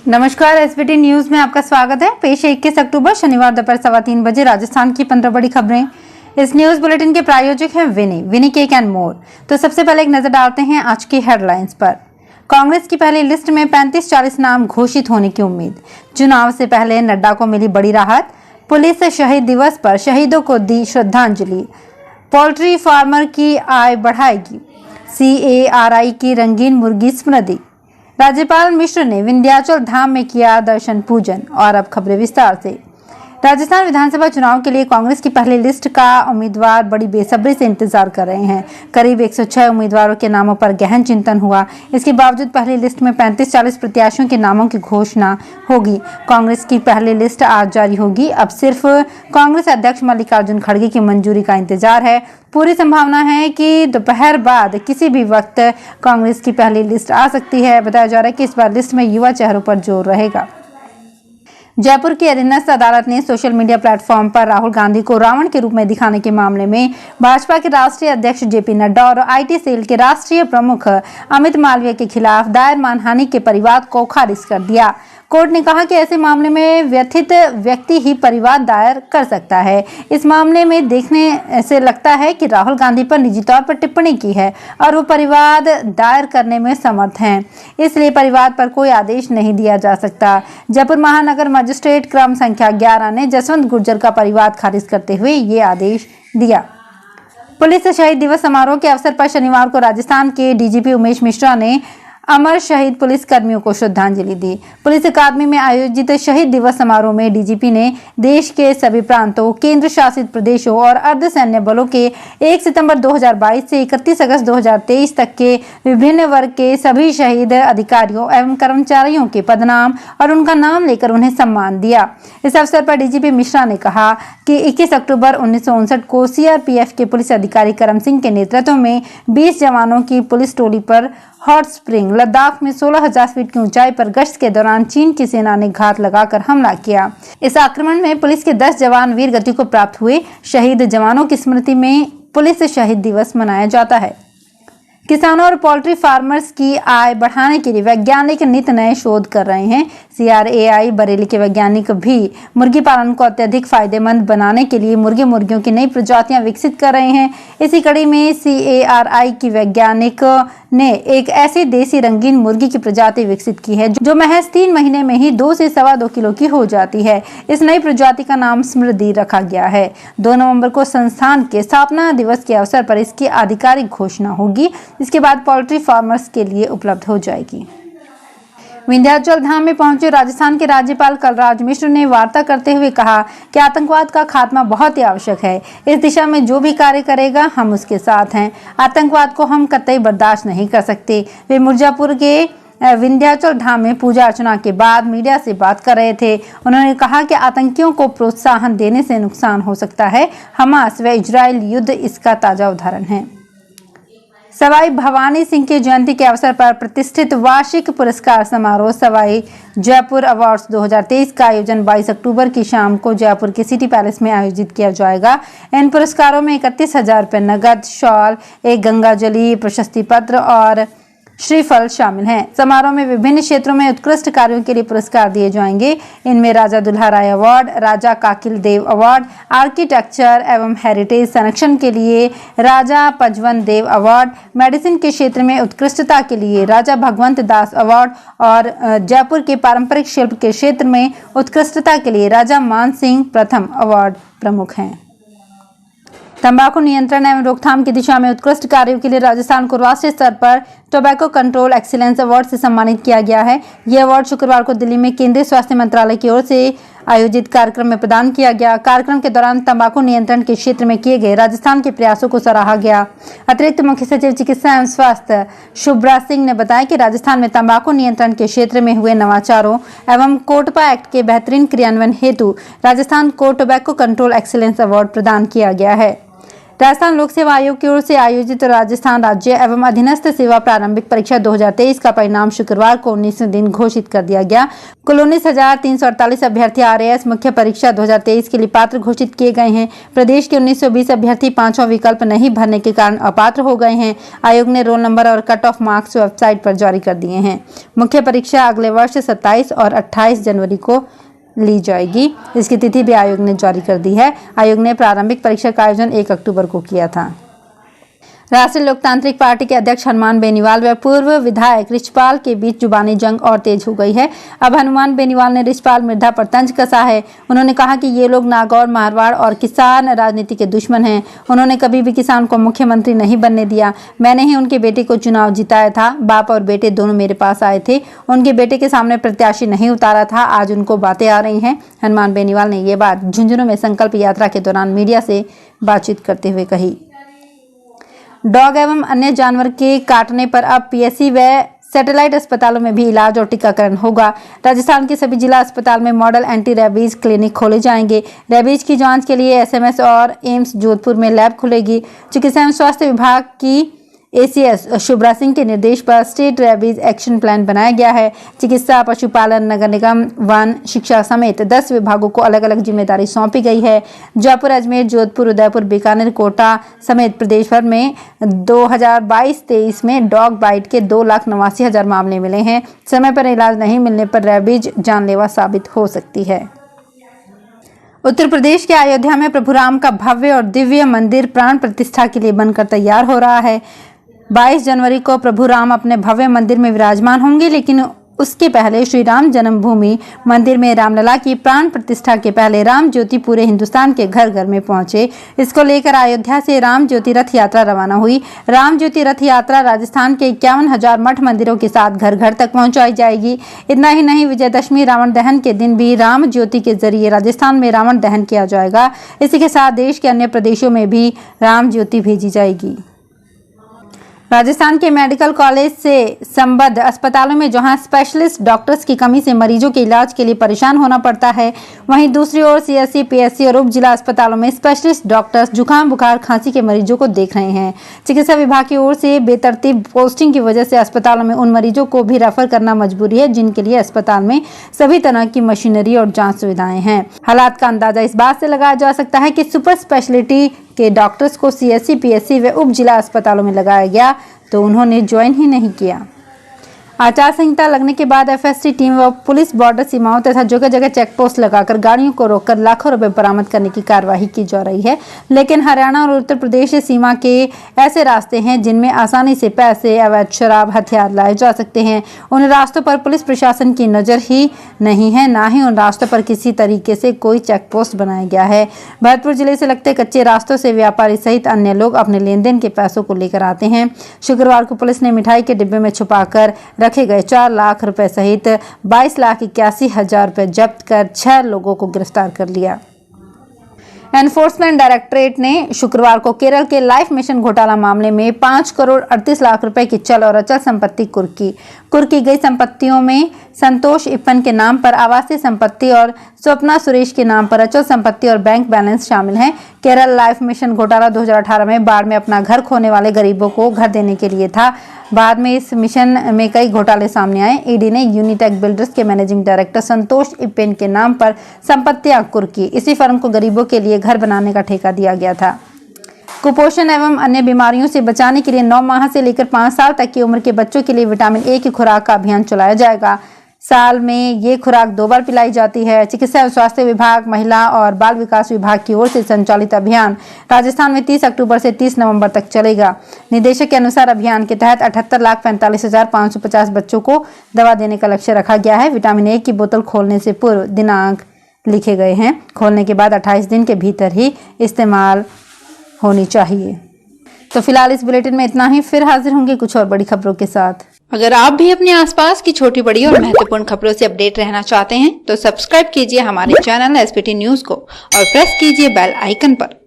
नमस्कार, SBT news में आपका स्वागत है। पेश है 21 अक्टूबर शनिवार दोपहर 3:15 बजे राजस्थान की 15 बड़ी खबरें। इस न्यूज बुलेटिन के प्रायोजक हैं विनी केक एंड मोर। तो सबसे पहले एक नजर डालते हैं आज की हेडलाइंस पर। कांग्रेस की पहली लिस्ट में 35-40 नाम घोषित होने की उम्मीद। चुनाव से पहले नड्डा को मिली बड़ी राहत। पुलिस शहीद दिवस पर शहीदों को दी श्रद्धांजलि। पोल्ट्री फार्मर की आय बढ़ाएगी। CARI की रंगीन मुर्गी स्मृति। राज्यपाल मिश्र ने विंध्याचल धाम में किया दर्शन पूजन। और अब खबरें विस्तार से। राजस्थान विधानसभा चुनाव के लिए कांग्रेस की पहली लिस्ट का उम्मीदवार बड़ी बेसब्री से इंतजार कर रहे हैं। करीब 106 उम्मीदवारों के नामों पर गहन चिंतन हुआ। इसके बावजूद पहली लिस्ट में 35-40 प्रत्याशियों के नामों की घोषणा होगी। कांग्रेस की पहली लिस्ट आज जारी होगी। अब सिर्फ कांग्रेस अध्यक्ष मल्लिकार्जुन खड़गे की मंजूरी का इंतजार है। पूरी संभावना है कि दोपहर बाद किसी भी वक्त कांग्रेस की पहली लिस्ट आ सकती है। बताया जा रहा है कि इस बार लिस्ट में युवा चेहरों पर जोर रहेगा। जयपुर की अधीनस्थ अदालत ने सोशल मीडिया प्लेटफॉर्म पर राहुल गांधी को रावण के रूप में दिखाने के मामले में भाजपा के राष्ट्रीय अध्यक्ष JP नड्डा और IT सेल के राष्ट्रीय प्रमुख अमित मालवीय के खिलाफ दायर मानहानि के परिवाद को खारिज कर दिया। कोर्ट ने कहा कि ऐसे मामले में व्यथित व्यक्ति ही परिवाद दायर कर सकता है। इस मामले में देखने से लगता है कि राहुल गांधी पर निजी तौर पर टिप्पणी की है और वो परिवाद दायर करने में समर्थ हैं, इसलिए परिवाद पर कोई आदेश नहीं दिया जा सकता। जयपुर महानगर मजिस्ट्रेट क्रम संख्या 11 ने जसवंत गुर्जर का परिवाद खारिज करते हुए ये आदेश दिया। पुलिस शहीद दिवस समारोह के अवसर पर शनिवार को राजस्थान के DGP उमेश मिश्रा ने अमर शहीद पुलिस कर्मियों को श्रद्धांजलि दी। पुलिस अकादमी में आयोजित शहीद दिवस समारोह में DGP ने देश के सभी प्रांतों, केंद्र शासित प्रदेशों और अर्धसैन्य बलों के 1 सितंबर 2022 से 31 अगस्त 2023 तक के विभिन्न वर्ग के सभी शहीद अधिकारियों एवं कर्मचारियों के पदनाम और उनका नाम लेकर उन्हें सम्मान दिया। इस अवसर पर DGP मिश्रा ने कहा कि 21 अक्टूबर 1959 को CRPF के पुलिस अधिकारी करम सिंह के नेतृत्व में 20 जवानों की पुलिस टोली पर हॉट स्प्रिंग लद्दाख में 16,000 फीट की ऊंचाई पर गश्त के दौरान चीन की सेना ने घात लगाकर हमला किया। इस आक्रमण में पुलिस के 10 जवान वीर गति को प्राप्त हुए। शहीद जवानों की स्मृति में पुलिस शहीद दिवस मनाया जाता है। किसानों और पोल्ट्री फार्मर्स की आय बढ़ाने के लिए वैज्ञानिक नित नए शोध कर रहे हैं। CRAI बरेली के वैज्ञानिक भी मुर्गी पालन को अत्यधिक फायदेमंद बनाने के लिए मुर्गियों की नई प्रजातियां विकसित कर रहे हैं। इसी कड़ी में CARI की वैज्ञानिक ने एक ऐसी देसी रंगीन मुर्गी की प्रजाति विकसित की है जो महज 3 महीने में ही 2 से 2.25 किलो की हो जाती है। इस नई प्रजाति का नाम स्मृति रखा गया है। 2 नवंबर को संस्थान के स्थापना दिवस के अवसर पर इसकी आधिकारिक घोषणा होगी। इसके बाद पोल्ट्री फार्मर्स के लिए उपलब्ध हो जाएगी। विंध्याचल धाम में पहुंचे राजस्थान के राज्यपाल कलराज मिश्र ने वार्ता करते हुए कहा कि आतंकवाद का खात्मा बहुत ही आवश्यक है। इस दिशा में जो भी कार्य करेगा हम उसके साथ हैं। आतंकवाद को हम कतई बर्दाश्त नहीं कर सकते। वे मिर्जापुर के विंध्याचल धाम में पूजा अर्चना के बाद मीडिया से बात कर रहे थे। उन्होंने कहा कि आतंकियों को प्रोत्साहन देने से नुकसान हो सकता है। हमास व इजराइल युद्ध इसका ताजा उदाहरण है। सवाई भवानी सिंह की जयंती के अवसर पर प्रतिष्ठित वार्षिक पुरस्कार समारोह सवाई जयपुर अवार्ड्स 2023 का आयोजन 22 अक्टूबर की शाम को जयपुर के सिटी पैलेस में आयोजित किया जाएगा। इन पुरस्कारों में 31,000 रुपये नगद, शॉल, एक गंगाजली, प्रशस्ति पत्र और श्रीफल शामिल हैं। समारोह में विभिन्न क्षेत्रों में उत्कृष्ट कार्यों के लिए पुरस्कार दिए जाएंगे। इनमें राजा दुल्हा राय अवार्ड, राजा काकिल देव अवार्ड, आर्किटेक्चर एवं हेरिटेज संरक्षण के लिए राजा पजवन देव अवार्ड, मेडिसिन के क्षेत्र में उत्कृष्टता के लिए राजा भगवंत दास अवार्ड और जयपुर के पारंपरिक शिल्प के क्षेत्र में उत्कृष्टता के लिए राजा मान सिंह प्रथम अवार्ड प्रमुख हैं। तंबाकू नियंत्रण एवं रोकथाम की दिशा में उत्कृष्ट कार्यों के लिए राजस्थान को राष्ट्रीय स्तर पर टोबैको कंट्रोल एक्सीलेंस अवार्ड से सम्मानित किया गया है। यह अवार्ड शुक्रवार को दिल्ली में केंद्रीय स्वास्थ्य मंत्रालय की ओर से आयोजित कार्यक्रम में प्रदान किया गया। कार्यक्रम के दौरान तंबाकू नियंत्रण के क्षेत्र में किए गए राजस्थान के प्रयासों को सराहा गया। अतिरिक्त मुख्य सचिव चिकित्सा एवं स्वास्थ्य शुभ्रा सिंह ने बताया कि राजस्थान में तंबाकू नियंत्रण के क्षेत्र में हुए नवाचारों एवं कोटपा एक्ट के बेहतरीन क्रियान्वयन हेतु राजस्थान को टोबैको कंट्रोल एक्सीलेंस अवार्ड प्रदान किया गया है। राजस्थान लोक सेवा आयोग की ओर से आयोजित राजस्थान राज्य एवं अधीनस्थ सेवा प्रारंभिक परीक्षा 2023 का परिणाम शुक्रवार को 19वें दिन घोषित कर दिया गया। कुल 19,348 अभ्यर्थी RAS मुख्य परीक्षा 2023 के लिए पात्र घोषित किए गए हैं। प्रदेश के 1920 अभ्यर्थी पांचवा विकल्प नहीं भरने के कारण अपात्र हो गए हैं। आयोग ने रोल नंबर और कट ऑफ मार्क्स वेबसाइट पर जारी कर दिए हैं। मुख्य परीक्षा अगले वर्ष 27 और 28 जनवरी को ली जाएगी। इसकी तिथि भी आयोग ने जारी कर दी है। आयोग ने प्रारंभिक परीक्षा का आयोजन 1 अक्टूबर को किया था। राष्ट्रीय लोकतांत्रिक पार्टी के अध्यक्ष हनुमान बेनीवाल व पूर्व विधायक रिचपाल के बीच जुबानी जंग और तेज हो गई है। अब हनुमान बेनीवाल ने रिचपाल मृधा पर तंज कसा है। उन्होंने कहा कि ये लोग नागौर, मारवाड़ और किसान राजनीति के दुश्मन हैं। उन्होंने कभी भी किसान को मुख्यमंत्री नहीं बनने दिया। मैंने ही उनके बेटे को चुनाव जिताया था। बाप और बेटे दोनों मेरे पास आए थे। उनके बेटे के सामने प्रत्याशी नहीं उतारा था। आज उनको बातें आ रही हैं। हनुमान बेनीवाल ने ये बात झुंझुनू में संकल्प यात्रा के दौरान मीडिया से बातचीत करते हुए कही। डॉग एवं अन्य जानवर के काटने पर अब PSC व सैटेलाइट अस्पतालों में भी इलाज और टीकाकरण होगा। राजस्थान के सभी जिला अस्पताल में मॉडल एंटी रेबीज क्लिनिक खोले जाएंगे। रेबीज की जांच के लिए SMS और एम्स जोधपुर में लैब खुलेगी। चिकित्सा एवं स्वास्थ्य विभाग की ACS शुभ्रा सिंह के निर्देश पर स्टेट रेबीज एक्शन प्लान बनाया गया है। चिकित्सा, पशुपालन, नगर निगम, वन, शिक्षा समेत 10 विभागों को अलग अलग जिम्मेदारी सौंपी गई है। जयपुर, अजमेर, जोधपुर, उदयपुर, बीकानेर, कोटा समेत प्रदेश भर में 2022-23 में डॉग बाइट के 2,89,000 मामले मिले हैं। समय पर इलाज नहीं मिलने पर रेबीज जानलेवा साबित हो सकती है। उत्तर प्रदेश के अयोध्या में प्रभु राम का भव्य और दिव्य मंदिर प्राण प्रतिष्ठा के लिए बनकर तैयार हो रहा है। 22 जनवरी को प्रभु राम अपने भव्य मंदिर में विराजमान होंगे, लेकिन उसके पहले श्री राम जन्मभूमि मंदिर में रामलला की प्राण प्रतिष्ठा के पहले राम ज्योति पूरे हिंदुस्तान के घर घर में पहुंचे। इसको लेकर अयोध्या से राम ज्योति रथ यात्रा रवाना हुई। राम ज्योति रथ यात्रा राजस्थान के 51,000 मठ मंदिरों के साथ घर घर तक पहुंचाई जाएगी। इतना ही नहीं, विजयदशमी रावण दहन के दिन भी राम ज्योति के जरिए राजस्थान में रावण दहन किया जाएगा। इसी के साथ देश के अन्य प्रदेशों में भी राम ज्योति भेजी जाएगी। राजस्थान के मेडिकल कॉलेज से संबद्ध अस्पतालों में जहां स्पेशलिस्ट डॉक्टर्स की कमी से मरीजों के इलाज के लिए परेशान होना पड़ता है, वहीं दूसरी ओर CSC, PSC और उप जिला अस्पतालों में स्पेशलिस्ट डॉक्टर्स जुकाम, बुखार, खांसी के मरीजों को देख रहे हैं। चिकित्सा विभाग की ओर से बेतरतीब पोस्टिंग की वजह से अस्पतालों में उन मरीजों को भी रेफर करना मजबूरी है जिनके लिए अस्पताल में सभी तरह की मशीनरी और जाँच सुविधाएं हैं। हालात का अंदाजा इस बात से लगाया जा सकता है कि सुपर स्पेशलिटी के डॉक्टर्स को CSC, PSC व उप जिला अस्पतालों में लगाया गया तो उन्होंने ज्वाइन ही नहीं किया। आचार संहिता लगने के बाद FST टीम व पुलिस बॉर्डर सीमाओं तथा जगह जगह चेक पोस्ट लगाकर गाड़ियों को रोककर लाखों रुपए बरामद करने की कार्रवाई की जा रही है। लेकिन हरियाणा और उत्तर प्रदेश सीमा के ऐसे रास्ते हैं जिनमें आसानी से पैसे, अवैध शराब, हथियार लाए जा सकते हैं। उन रास्तों पर पुलिस प्रशासन की नजर ही नहीं है, ना ही उन रास्तों पर किसी तरीके से कोई चेक पोस्ट बनाया गया है। भरतपुर जिले से लगते कच्चे रास्तों से व्यापारी सहित अन्य लोग अपने लेन देन के पैसों को लेकर आते हैं। शुक्रवार को पुलिस ने मिठाई के डिब्बे में छुपाकर रखे गए 4 लाख रुपए सहित 22,81,000 रुपए जब्त कर 6 लोगों को गिरफ्तार कर लिया। एनफोर्समेंट डायरेक्टरेट ने शुक्रवार को केरल के लाइफ मिशन घोटाला मामले में 5 करोड़ 38 लाख रुपए की चल और अचल संपत्ति कुर्क की गई संपत्तियों में संतोष इप्पन के नाम पर आवासीय संपत्ति और स्वप्ना सुरेश के नाम पर अचल संपत्ति और बैंक बैलेंस शामिल हैं। केरल लाइफ मिशन घोटाला 2018 में बाढ़ में अपना घर खोने वाले गरीबों को घर देने के लिए था। बाद में इस मिशन में कई घोटाले सामने आए। ईडी ने यूनिटेक बिल्डर्स के मैनेजिंग डायरेक्टर संतोष इप्पन के नाम पर संपत्तियां कुर्क की। इसी फर्म को गरीबों के लिए घर बनाने का ठेका दिया गया था। कुपोषण एवं अन्य बीमारियों से बचाने के लिए 9 माह से लेकर 5 साल तक की उम्र के बच्चों के लिए विटामिन ए की खुराक का अभियान चलाया जाएगा। साल में ये खुराक 2 बार पिलाई जाती है। चिकित्सा एवं स्वास्थ्य विभाग, महिला और बाल विकास विभाग की ओर से संचालित अभियान राजस्थान में 30 अक्टूबर से 30 नवंबर तक चलेगा। निदेशक के अनुसार अभियान के तहत 78,45,550 बच्चों को दवा देने का लक्ष्य रखा गया है। विटामिन ए की बोतल खोलने से पूर्व दिनांक लिखे गए हैं। खोलने के बाद 28 दिन के भीतर ही इस्तेमाल होनी चाहिए। तो फिलहाल इस बुलेटिन में इतना ही। फिर हाजिर होंगे कुछ और बड़ी खबरों के साथ। अगर आप भी अपने आसपास की छोटी बड़ी और महत्वपूर्ण खबरों से अपडेट रहना चाहते हैं तो सब्सक्राइब कीजिए हमारे चैनल SPT न्यूज को और प्रेस कीजिए बेल आइकन पर।